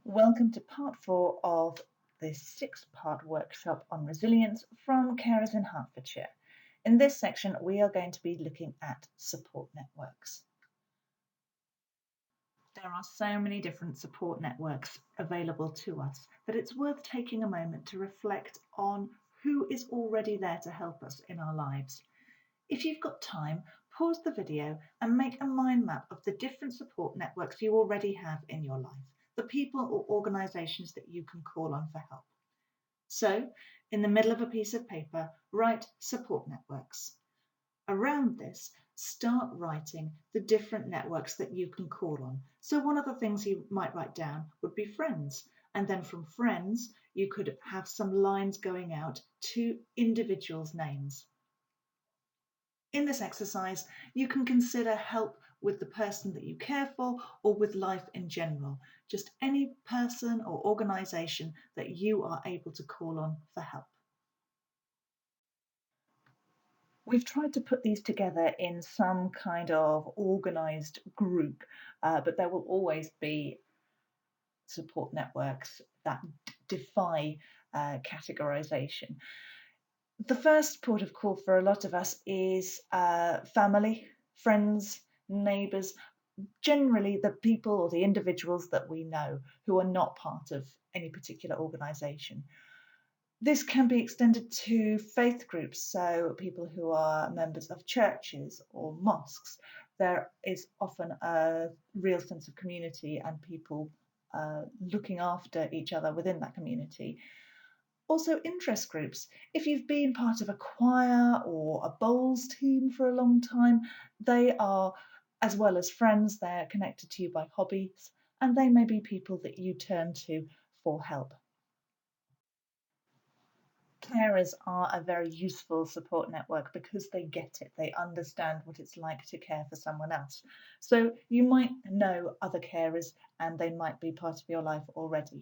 Welcome to part 4 of the 6-part workshop on resilience from Carers in Hertfordshire. In this section, we are going to be looking at support networks. There are so many different support networks available to us that it's worth taking a moment to reflect on who is already there to help us in our lives. If you've got time, pause the video and make a mind map of the different support networks you already have in your life, the people or organisations that you can call on for help. So, in the middle of a piece of paper, write support networks. Around this, start writing the different networks that you can call on. So one of the things you might write down would be friends. And then from friends, you could have some lines going out to individuals' names. In this exercise, you can consider help with the person that you care for or with life in general, just any person or organisation that you are able to call on for help. We've tried to put these together in some kind of organised group, but there will always be support networks that defy categorisation. The first port of call for a lot of us is family, friends, neighbours, generally the people or the individuals that we know who are not part of any particular organisation. This can be extended to faith groups, so people who are members of churches or mosques. There is often a real sense of community and people looking after each other within that community. Also, interest groups. If you've been part of a choir or a bowls team for a long time, they are, as well as friends, they're connected to you by hobbies, and they may be people that you turn to for help. Carers are a very useful support network because they get it. They understand what it's like to care for someone else. So you might know other carers and they might be part of your life already.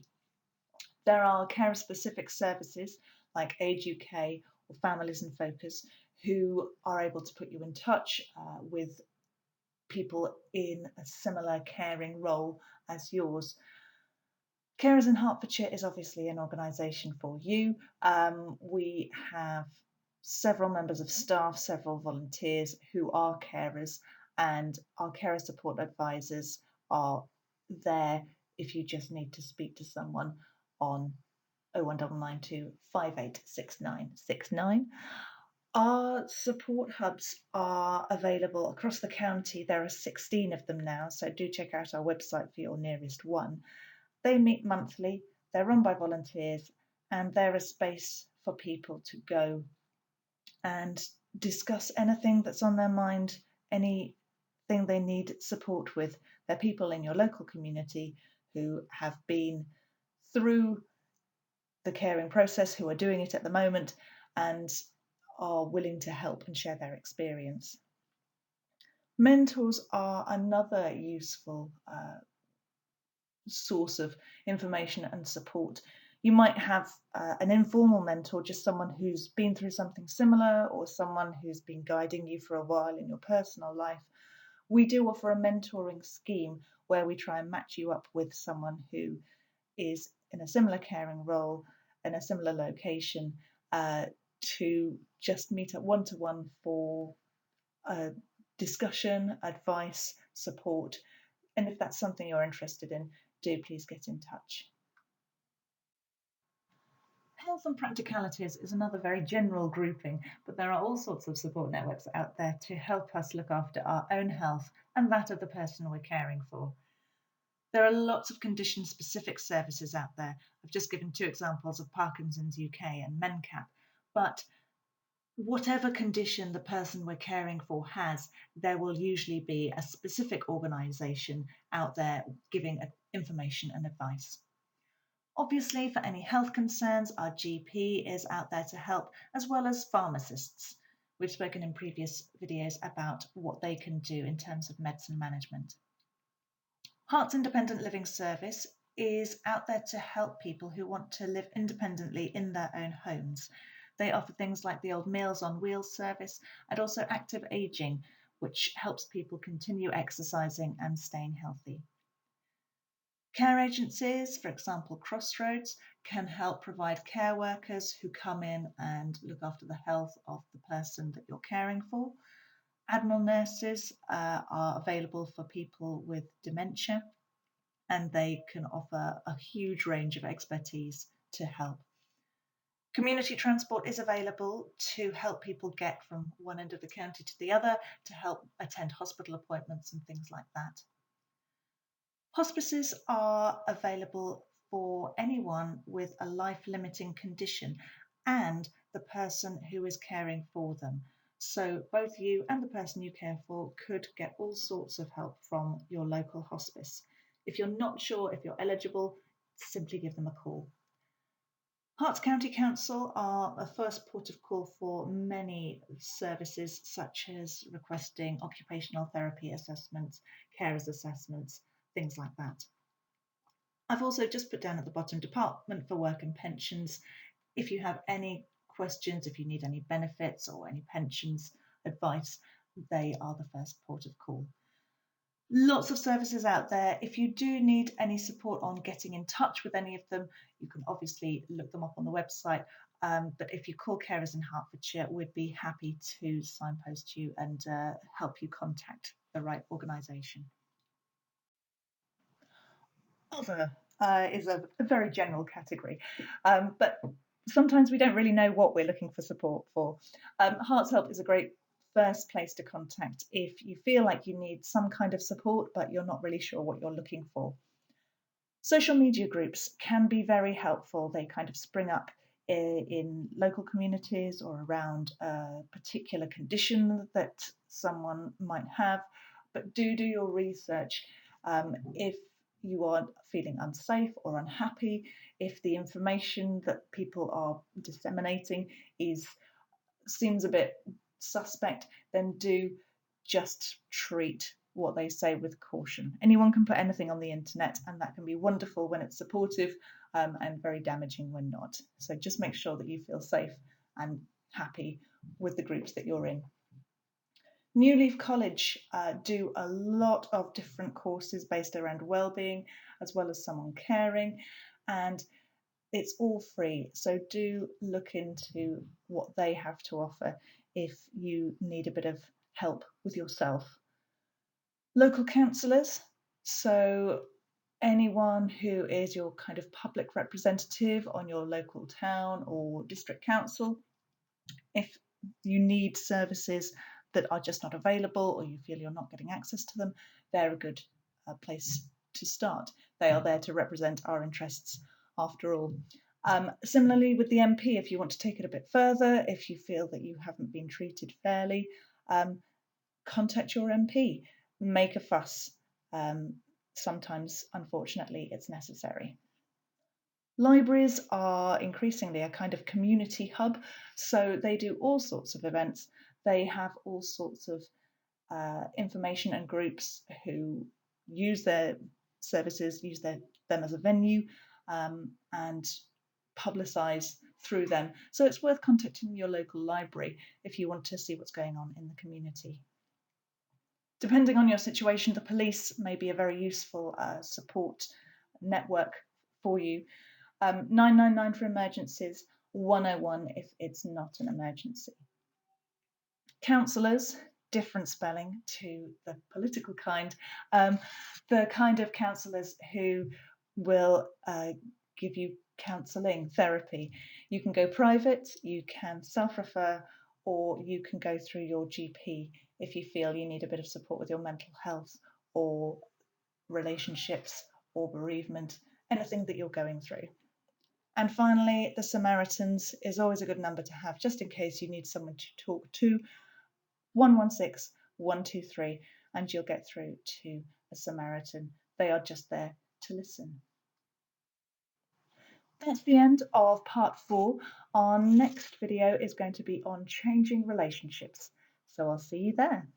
There are carer specific services like Age UK or Families in Focus who are able to put you in touch with people in a similar caring role as yours. Carers in Hertfordshire is obviously an organisation for you. We have several members of staff, several volunteers who are carers, and our carer support advisors are there if you just need to speak to someone on 01992 586969. Our support hubs are available across the county. There are 16 of them now, so do check out our website for your nearest one. They meet monthly, they're run by volunteers, and they're a space for people to go and discuss anything that's on their mind, anything they need support with. They're people in your local community who have been through the caring process, who are doing it at the moment, and are willing to help and share their experience. Mentors are another useful source of information and support. You might have an informal mentor, just someone who's been through something similar or someone who's been guiding you for a while in your personal life. We do offer a mentoring scheme where we try and match you up with someone who is in a similar caring role in a similar location to just meet up one-to-one for discussion, advice, support. And if that's something you're interested in, do please get in touch. Health and practicalities is another very general grouping, but there are all sorts of support networks out there to help us look after our own health and that of the person we're caring for. There are lots of condition-specific services out there. I've just given 2 examples of Parkinson's UK and MenCap, but whatever condition the person we're caring for has, there will usually be a specific organisation out there giving information and advice. Obviously, for any health concerns, our GP is out there to help, as well as pharmacists. We've spoken in previous videos about what they can do in terms of medicine management. Heart's Independent Living Service is out there to help people who want to live independently in their own homes. They offer things like the old Meals on Wheels service and also active ageing, which helps people continue exercising and staying healthy. Care agencies, for example, Crossroads, can help provide care workers who come in and look after the health of the person that you're caring for. Admiral nurses are available for people with dementia, and they can offer a huge range of expertise to help. Community transport is available to help people get from one end of the county to the other, to help attend hospital appointments and things like that. Hospices are available for anyone with a life-limiting condition and the person who is caring for them. So both you and the person you care for could get all sorts of help from your local hospice. If you're not sure if you're eligible, simply give them a call. Herts County Council are a first port of call for many services, such as requesting occupational therapy assessments, carers assessments, things like that. I've also just put down at the bottom Department for Work and Pensions. If you have any questions, if you need any benefits or any pensions advice, they are the first port of call. Lots of services out there. If you do need any support on getting in touch with any of them, you can obviously look them up on the website. But if you call Carers in Hertfordshire, we'd be happy to signpost you and help you contact the right organisation. Other is a very general category, but sometimes we don't really know what we're looking for support for. Hearts Help is a great first place to contact if you feel like you need some kind of support, but you're not really sure what you're looking for. Social media groups can be very helpful. They kind of spring up in local communities or around a particular condition that someone might have, but do your research. If you are feeling unsafe or unhappy, if the information that people are disseminating seems a bit suspect, then do just treat what they say with caution. Anyone can put anything on the internet, and that can be wonderful when it's supportive and very damaging when not. So just make sure that you feel safe and happy with the groups that you're in. New Leaf College do a lot of different courses based around wellbeing, as well as some on caring, and it's all free. So do look into what they have to offer if you need a bit of help with yourself. Local councillors, so anyone who is your kind of public representative on your local town or district council. If you need services that are just not available or you feel you're not getting access to them, they're a good place to start. They are there to represent our interests after all. Similarly with the MP, if you want to take it a bit further, if you feel that you haven't been treated fairly, contact your MP, make a fuss. Sometimes, unfortunately, it's necessary. Libraries are increasingly a kind of community hub, so they do all sorts of events. They have all sorts of information and groups who use their services, use them as a venue, and publicise through them. So it's worth contacting your local library if you want to see what's going on in the community. Depending on your situation, the police may be a very useful support network for you. 999 for emergencies, 101 if it's not an emergency. Counsellors, different spelling to the political kind, the kind of counsellors who will give you counselling, therapy. You can go private, you can self-refer, or you can go through your GP if you feel you need a bit of support with your mental health or relationships or bereavement, anything that you're going through. And finally, the Samaritans is always a good number to have just in case you need someone to talk to. 116 123, and you'll get through to a Samaritan. They are just there to listen. That's the end of part 4. Our next video is going to be on changing relationships. So I'll see you there.